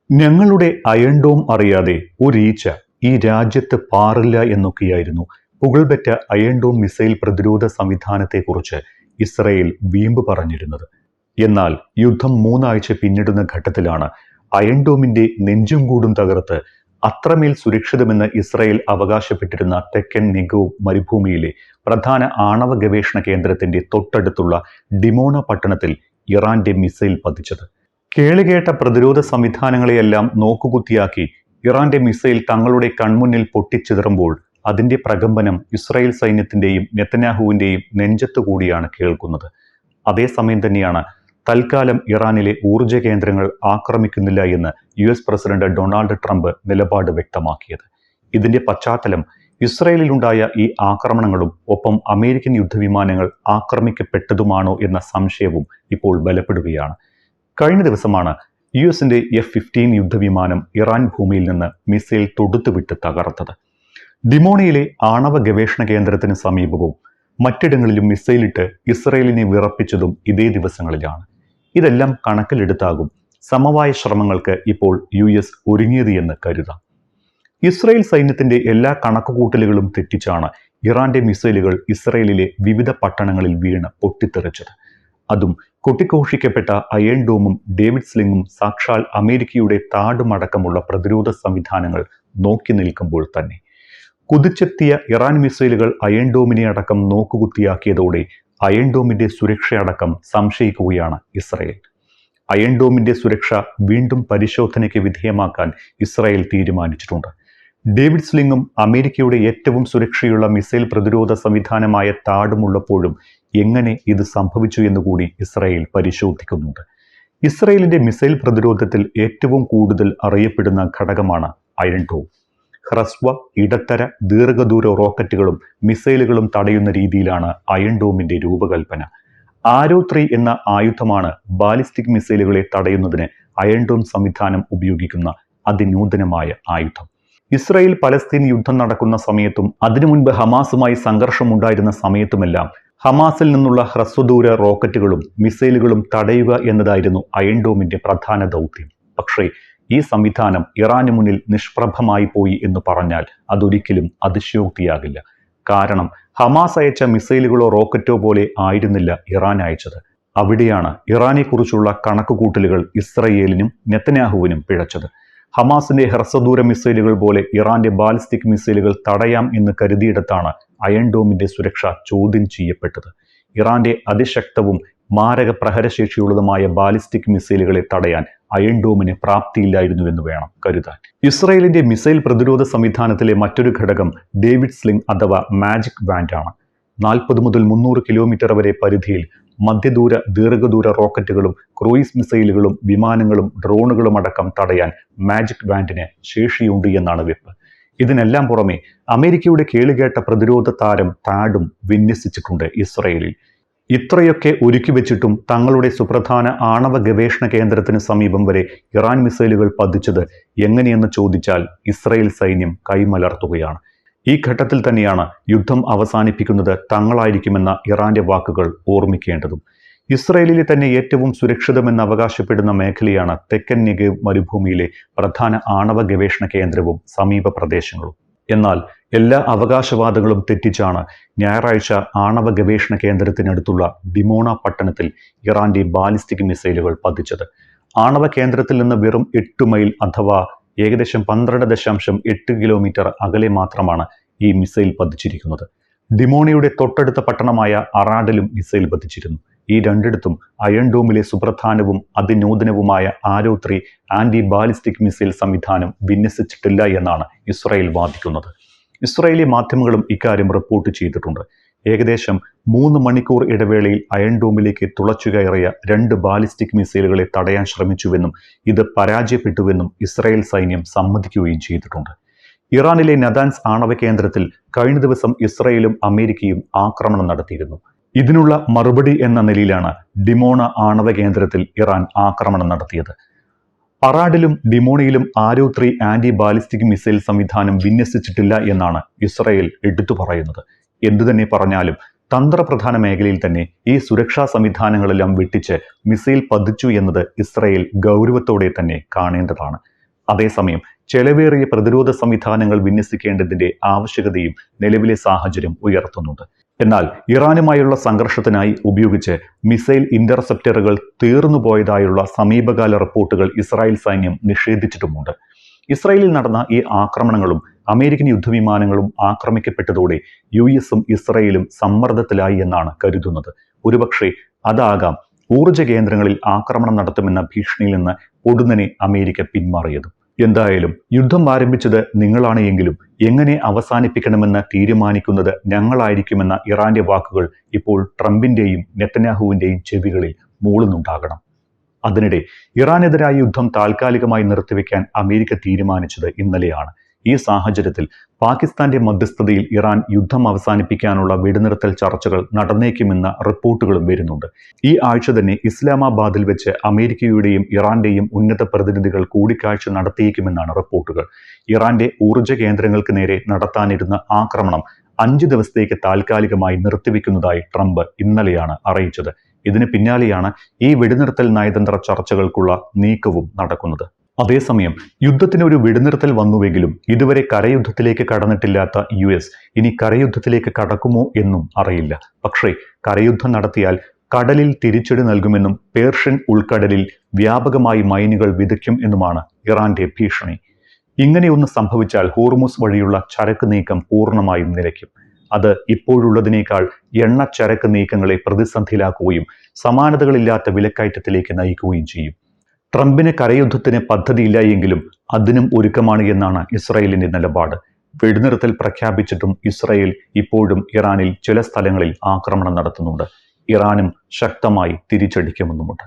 ഞങ്ങളുടെ iron dome അറിയാതെ ഒരീച്ച ഈ രാജ്യത്ത് പാറില്ല എന്നൊക്കെയായിരുന്നു പുകൾബെറ്റ അയൺ ഡോം മിസൈൽ പ്രതിരോധ സംവിധാനത്തെക്കുറിച്ച് ഇസ്രയേൽ വീമ്പ് പറഞ്ഞിരുന്നത്. എന്നാൽ യുദ്ധം 3 ആഴ്ച പിന്നിടുന്ന ഘട്ടത്തിലാണ് അയൺ ഡോമിന്റെ നെഞ്ചും കൂടും തകർത്ത് അത്രമേൽ സുരക്ഷിതമെന്ന് ഇസ്രയേൽ അവകാശപ്പെട്ടിരുന്ന തെക്കൻ നെഗവ് മരുഭൂമിയിലെ പ്രധാന ആണവ ഗവേഷണ കേന്ദ്രത്തിന്റെ തൊട്ടടുത്തുള്ള ഡിമോണ പട്ടണത്തിൽ ഇറാന്റെ മിസൈൽ പതിച്ചത്. കേളുകേട്ട പ്രതിരോധ സംവിധാനങ്ങളെയെല്ലാം നോക്കുകുത്തിയാക്കി ഇറാന്റെ മിസൈൽ തങ്ങളുടെ കൺമുന്നിൽ പൊട്ടിച്ചിതറുമ്പോൾ അതിന്റെ പ്രകമ്പനം ഇസ്രായേൽ സൈന്യത്തിന്റെയും നെതന്യാഹുവിന്റെയും നെഞ്ചത്തു കൂടിയാണ് കേൾക്കുന്നത്. അതേസമയം തന്നെയാണ് തൽക്കാലം ഇറാനിലെ ഊർജ കേന്ദ്രങ്ങൾ ആക്രമിക്കുന്നില്ല എന്ന് US പ്രസിഡന്റ് ഡൊണാൾഡ് ട്രംപ് നിലപാട് വ്യക്തമാക്കിയത്. ഇതിന്റെ പശ്ചാത്തലം ഇസ്രായേലിലുണ്ടായ ഈ ആക്രമണങ്ങളും ഒപ്പം അമേരിക്കൻ യുദ്ധവിമാനങ്ങൾ ആക്രമിക്കപ്പെട്ടതുമാണോ എന്ന സംശയവും ഇപ്പോൾ ബലപ്പെടുകയാണ്. കഴിഞ്ഞ ദിവസമാണ് US-ന്റെ F-15 യുദ്ധവിമാനം ഇറാൻ ഭൂമിയിൽ നിന്ന് മിസൈൽ തൊടുത്തുവിട്ട് തകർത്തത്. ഡിമോണയിലെ ആണവ ഗവേഷണ കേന്ദ്രത്തിന് സമീപവും മറ്റിടങ്ങളിലും മിസൈലിട്ട് ഇസ്രയേലിനെ വിറപ്പിച്ചതും ഇതേ ദിവസങ്ങളിലാണ്. ഇതെല്ലാം കണക്കിലെടുത്താകും സമവായ ശ്രമങ്ങൾക്ക് ഇപ്പോൾ US ഒരുങ്ങിയത് എന്ന് കരുതാം. ഇസ്രായേൽ സൈന്യത്തിന്റെ എല്ലാ കണക്കുകൂട്ടലുകളും തെറ്റിച്ചാണ് ഇറാന്റെ മിസൈലുകൾ ഇസ്രയേലിലെ വിവിധ പട്ടണങ്ങളിൽ വീണ് പൊട്ടിത്തെറിച്ചത്. അതും കൊട്ടിഘോഷിക്കപ്പെട്ട അയൺ ഡോമും ഡേവിഡ് സ്ലിങ്ങും സാക്ഷാൽ അമേരിക്കയുടെ താടുമടക്കമുള്ള പ്രതിരോധ സംവിധാനങ്ങൾ നോക്കി നിൽക്കുമ്പോൾ തന്നെ. കുതിച്ചെത്തിയ ഇറാൻ മിസൈലുകൾ അയൺ ഡോമിനെ അടക്കം നോക്കുകുത്തിയാക്കിയതോടെ അയൺ ഡോമിന്റെ സുരക്ഷയടക്കം സംശയിക്കുകയാണ് ഇസ്രായേൽ. അയൺ ഡോമിന്റെ സുരക്ഷ വീണ്ടും പരിശോധനയ്ക്ക് വിധേയമാക്കാൻ ഇസ്രായേൽ തീരുമാനിച്ചിട്ടുണ്ട്. ഡേവിഡ് സ്ലിങ്ങും അമേരിക്കയുടെ ഏറ്റവും സുരക്ഷയുള്ള മിസൈൽ പ്രതിരോധ സംവിധാനമായ താടുമുള്ളപ്പോഴും എങ്ങനെ ഇത് സംഭവിച്ചു എന്നുകൂടി ഇസ്രായേൽ പരിശോധിക്കുന്നുണ്ട്. ഇസ്രായേലിന്റെ മിസൈൽ പ്രതിരോധത്തിൽ ഏറ്റവും കൂടുതൽ അറിയപ്പെടുന്ന ഘടകമാണ് അയൺ ഡോം. ഹ്രസ്വ, ഇടത്തര, ദീർഘദൂര റോക്കറ്റുകളും മിസൈലുകളും തടയുന്ന രീതിയിലാണ് അയൺ ഡോമിന്റെ രൂപകൽപ്പന. ആരോ 3 എന്ന ആയുധമാണ് ബാലിസ്റ്റിക് മിസൈലുകളെ തടയുന്നതിന് അയൺ ഡോം സംവിധാനം ഉപയോഗിക്കുന്ന അതിനൂതനമായ ആയുധം. ഇസ്രായേൽ പലസ്തീൻ യുദ്ധം നടക്കുന്ന സമയത്തും അതിനു മുൻപ് ഹമാസുമായി സംഘർഷമുണ്ടായിരുന്ന സമയത്തുമെല്ലാം ഹമാസിൽ നിന്നുള്ള ഹ്രസ്വദൂര റോക്കറ്റുകളും മിസൈലുകളും തടയുക എന്നതായിരുന്നു അയൺ ഡോമിന്റെ പ്രധാന ദൗത്യം. പക്ഷേ ഈ സംവിധാനം ഇറാന് മുന്നിൽ നിഷ്പ്രഭമായി പോയി എന്ന് പറഞ്ഞാൽ അതൊരിക്കലും അതിശയോക്തിയാകില്ല. കാരണം ഹമാസ് അയച്ച മിസൈലുകളോ റോക്കറ്റോ പോലെ ആയിരുന്നില്ല ഇറാൻ അയച്ചത്. അവിടെയാണ് ഇറാനെക്കുറിച്ചുള്ള കണക്കുകൂട്ടലുകൾ ഇസ്രയേലിനും നെതന്യാഹുവിനും പിഴച്ചത്. ഹമാസിന്റെ ഹ്രസ്വദൂര മിസൈലുകൾ പോലെ ഇറാന്റെ ബാലിസ്റ്റിക് മിസൈലുകൾ തടയാം എന്ന് കരുതിയിടത്താണ് അയൺ ഡോമിന്റെ സുരക്ഷ ചോദ്യം ചെയ്യപ്പെട്ടത്. ഇറാന്റെ അതിശക്തവും മാരക പ്രഹരശേഷിയുള്ളതുമായ ബാലിസ്റ്റിക് മിസൈലുകളെ തടയാൻ അയൺ ഡോമിന് പ്രാപ്തിയില്ലായിരുന്നു എന്ന് വേണം കരുതാൻ. ഇസ്രായേലിന്റെ മിസൈൽ പ്രതിരോധ സംവിധാനത്തിലെ മറ്റൊരു ഘടകം ഡേവിഡ് സ്ലിംഗ് അഥവാ മാജിക് ബാൻഡ് ആണ്. 40 മുതൽ 300 കിലോമീറ്റർ വരെ പരിധിയിൽ മധ്യദൂര, ദീർഘദൂര റോക്കറ്റുകളും ക്രൂയിസ് മിസൈലുകളും വിമാനങ്ങളും ഡ്രോണുകളും അടക്കം തടയാൻ മാജിക് ബാൻഡിന് ശേഷിയുണ്ട് എന്നാണ് വെപ്പ്. ഇതിനെല്ലാം പുറമെ അമേരിക്കയുടെ കേളുകേട്ട പ്രതിരോധ താരം താഡും വിന്യസിച്ചിട്ടുണ്ട് ഇസ്രയേലിൽ. ഇത്രയൊക്കെ ഒരുക്കി വെച്ചിട്ടും തങ്ങളുടെ സുപ്രധാന ആണവ ഗവേഷണ കേന്ദ്രത്തിന് സമീപം വരെ ഇറാൻ മിസൈലുകൾ പതിച്ചത് എങ്ങനെയെന്ന് ചോദിച്ചാൽ ഇസ്രായേൽ സൈന്യം കൈമലർത്തുകയാണ്. ഈ ഘട്ടത്തിൽ തന്നെയാണ് യുദ്ധം അവസാനിപ്പിക്കുന്നത് തങ്ങളായിരിക്കുമെന്ന ഇറാന്റെ വാക്കുകൾ ഓർമ്മിക്കേണ്ടതും. ഇസ്രായേലിലെ തന്നെ ഏറ്റവും സുരക്ഷിതമെന്ന് അവകാശപ്പെടുന്ന മേഖലയാണ് തെക്കൻ നെഗവ് മരുഭൂമിയിലെ പ്രധാന ആണവ ഗവേഷണ കേന്ദ്രവും സമീപ പ്രദേശങ്ങളും. എന്നാൽ എല്ലാ അവകാശവാദങ്ങളും തെറ്റിച്ചാണ് ഞായറാഴ്ച ആണവ ഗവേഷണ കേന്ദ്രത്തിനടുത്തുള്ള ഡിമോണ പട്ടണത്തിൽ ഇറാന്റെ ബാലിസ്റ്റിക് മിസൈലുകൾ പതിച്ചത്. ആണവ കേന്ദ്രത്തിൽ നിന്ന് വെറും 8 മൈൽ അഥവാ ഏകദേശം 12.8 കിലോമീറ്റർ അകലെ മാത്രമാണ് ഈ മിസൈൽ പതിച്ചിരിക്കുന്നത്. ഡിമോണയുടെ തൊട്ടടുത്ത പട്ടണമായ അറാഡിലും മിസൈൽ പതിച്ചിരുന്നു. ഈ രണ്ടിടത്തും അയൺ ഡോമിലെ സുപ്രധാനവും അതിനൂതനവുമായ ആരോ 3 ആന്റി ബാലിസ്റ്റിക് മിസൈൽ സംവിധാനം വിന്യസിച്ചിട്ടില്ല എന്നാണ് ഇസ്രായേൽ വാദിക്കുന്നത്. ഇസ്രായേലി മാധ്യമങ്ങളും ഇക്കാര്യം റിപ്പോർട്ട് ചെയ്തിട്ടുണ്ട്. ഏകദേശം 3 മണിക്കൂർ ഇടവേളയിൽ അയൺ ഡോമിലേക്ക് തുളച്ചുകയറിയ 2 ബാലിസ്റ്റിക് മിസൈലുകളെ തടയാൻ ശ്രമിച്ചുവെന്നും ഇത് പരാജയപ്പെട്ടുവെന്നും ഇസ്രായേൽ സൈന്യം സമ്മതിക്കുകയും ചെയ്തിട്ടുണ്ട്. ഇറാനിലെ നദാൻസ് ആണവ കേന്ദ്രത്തിൽ കഴിഞ്ഞ ദിവസം ഇസ്രായേലും അമേരിക്കയും ആക്രമണം നടത്തിയിരുന്നു. ഇതിനുള്ള മറുപടി എന്ന നിലയിലാണ് ഡിമോണ ആണവ കേന്ദ്രത്തിൽ ഇറാൻ ആക്രമണം നടത്തിയത്. അറാഡിലും ഡിമോണയിലും ആരോ 3 ആന്റി ബാലിസ്റ്റിക് മിസൈൽ സംവിധാനം വിന്യസിച്ചിട്ടില്ല എന്നാണ് ഇസ്രായേൽ എടുത്തു പറയുന്നത്. എന്തുതന്നെ പറഞ്ഞാലും തന്ത്രപ്രധാന മേഖലയിൽ തന്നെ ഈ സുരക്ഷാ സംവിധാനങ്ങളെല്ലാം വെട്ടിച്ച് മിസൈൽ പതിച്ചു എന്നത് ഇസ്രായേൽ ഗൗരവത്തോടെ തന്നെ കാണേണ്ടതാണ്. അതേസമയം ചെലവേറിയ പ്രതിരോധ സംവിധാനങ്ങൾ വിന്യസിക്കേണ്ടതിന്റെ ആവശ്യകതയും നിലവിലെ സാഹചര്യം ഉയർത്തുന്നുണ്ട്. എന്നാൽ ഇറാനുമായുള്ള സംഘർഷത്തിനായി ഉപയോഗിച്ച് മിസൈൽ ഇന്റർസെപ്റ്ററുകൾ തീർന്നുപോയതായുള്ള സമീപകാല റിപ്പോർട്ടുകൾ ഇസ്രായേൽ സൈന്യം നിഷേധിച്ചിട്ടുമുണ്ട്. ഇസ്രായേലിൽ നടന്ന ഈ ആക്രമണങ്ങളും അമേരിക്കൻ യുദ്ധവിമാനങ്ങളും ആക്രമിക്കപ്പെട്ടതോടെ US-ഉം ഇസ്രായേലും സമ്മർദ്ദത്തിലായി എന്നാണ് കരുതുന്നത്. ഒരുപക്ഷെ അതാകാം ഊർജ്ജ കേന്ദ്രങ്ങളിൽ ആക്രമണം നടത്തുമെന്ന ഭീഷണിയിൽ നിന്ന് പൊടുന്നനെ അമേരിക്ക പിന്മാറിയതും. എന്തായാലും യുദ്ധം ആരംഭിച്ചത് നിങ്ങളാണ് എങ്കിലും എങ്ങനെ അവസാനിപ്പിക്കണമെന്ന് തീരുമാനിക്കുന്നത് ഞങ്ങളായിരിക്കുമെന്ന ഇറാന്റെ വാക്കുകൾ ഇപ്പോൾ ട്രംപിന്റെയും നെതന്യാഹുവിന്റെയും ചെവികളിൽ മൂളുന്നുണ്ടാകണം. അതിനിടെ ഇറാനെതിരായ യുദ്ധം താൽക്കാലികമായി നിർത്തിവെക്കാൻ അമേരിക്ക തീരുമാനിച്ചത് ഇന്നലെയാണ്. ഈ സാഹചര്യത്തിൽ പാകിസ്ഥാന്റെ മധ്യസ്ഥതയിൽ ഇറാൻ യുദ്ധം അവസാനിപ്പിക്കാനുള്ള വെടിനിർത്തൽ ചർച്ചകൾ നടന്നേക്കുമെന്ന റിപ്പോർട്ടുകളും വരുന്നുണ്ട്. ഈ ആഴ്ച തന്നെ ഇസ്ലാമാബാദിൽ വെച്ച് അമേരിക്കയുടെയും ഇറാന്റെയും ഉന്നത പ്രതിനിധികൾ കൂടിക്കാഴ്ച നടത്തിയേക്കുമെന്നാണ് റിപ്പോർട്ടുകൾ. ഇറാന്റെ ഊർജ്ജ കേന്ദ്രങ്ങൾക്ക് നേരെ നടത്താനിരുന്ന ആക്രമണം 5 ദിവസത്തേക്ക് താൽക്കാലികമായി നിർത്തിവെക്കുന്നതായി ട്രംപ് ഇന്നലെയാണ് അറിയിച്ചത്. ഇതിന് പിന്നാലെയാണ് ഈ വെടിനിർത്തൽ നയതന്ത്ര ചർച്ചകൾക്കുള്ള നീക്കവും നടക്കുന്നത്. അതേസമയം യുദ്ധത്തിന് ഒരു വെടിനിർത്തൽ വന്നുവെങ്കിലും ഇതുവരെ കരയുദ്ധത്തിലേക്ക് കടന്നിട്ടില്ലാത്ത US ഇനി കരയുദ്ധത്തിലേക്ക് കടക്കുമോ എന്നും അറിയില്ല. പക്ഷേ കരയുദ്ധം നടത്തിയാൽ കടലിൽ തിരിച്ചടി നൽകുമെന്നും പേർഷ്യൻ ഉൾക്കടലിൽ വ്യാപകമായി മൈനുകൾ വിതയ്ക്കും എന്നുമാണ് ഇറാന്റെ ഭീഷണി. ഇങ്ങനെയൊന്ന് സംഭവിച്ചാൽ ഹോർമുസ് വഴിയുള്ള ചരക്ക് നീക്കം പൂർണ്ണമായും നിലയ്ക്കും. അത് ഇപ്പോഴുള്ളതിനേക്കാൾ എണ്ണ ചരക്ക് നീക്കങ്ങളെ പ്രതിസന്ധിയിലാക്കുകയും സമാനതകളില്ലാത്ത വിലക്കയറ്റത്തിലേക്ക് നയിക്കുകയും ചെയ്യും. ട്രംപിന് കരയുദ്ധത്തിന് പദ്ധതിയില്ല എങ്കിലും അതിനും ഒരുക്കമാണ് എന്നാണ് ഇസ്രായേലിന്റെ നിലപാട്. വെടിനിർത്തൽ പ്രഖ്യാപിച്ചിട്ടും ഇസ്രായേൽ ഇപ്പോഴും ഇറാനിൽ ചില സ്ഥലങ്ങളിൽ ആക്രമണം നടത്തുന്നുണ്ട്. ഇറാനും ശക്തമായി തിരിച്ചടിക്കുമെന്നുമുണ്ട്.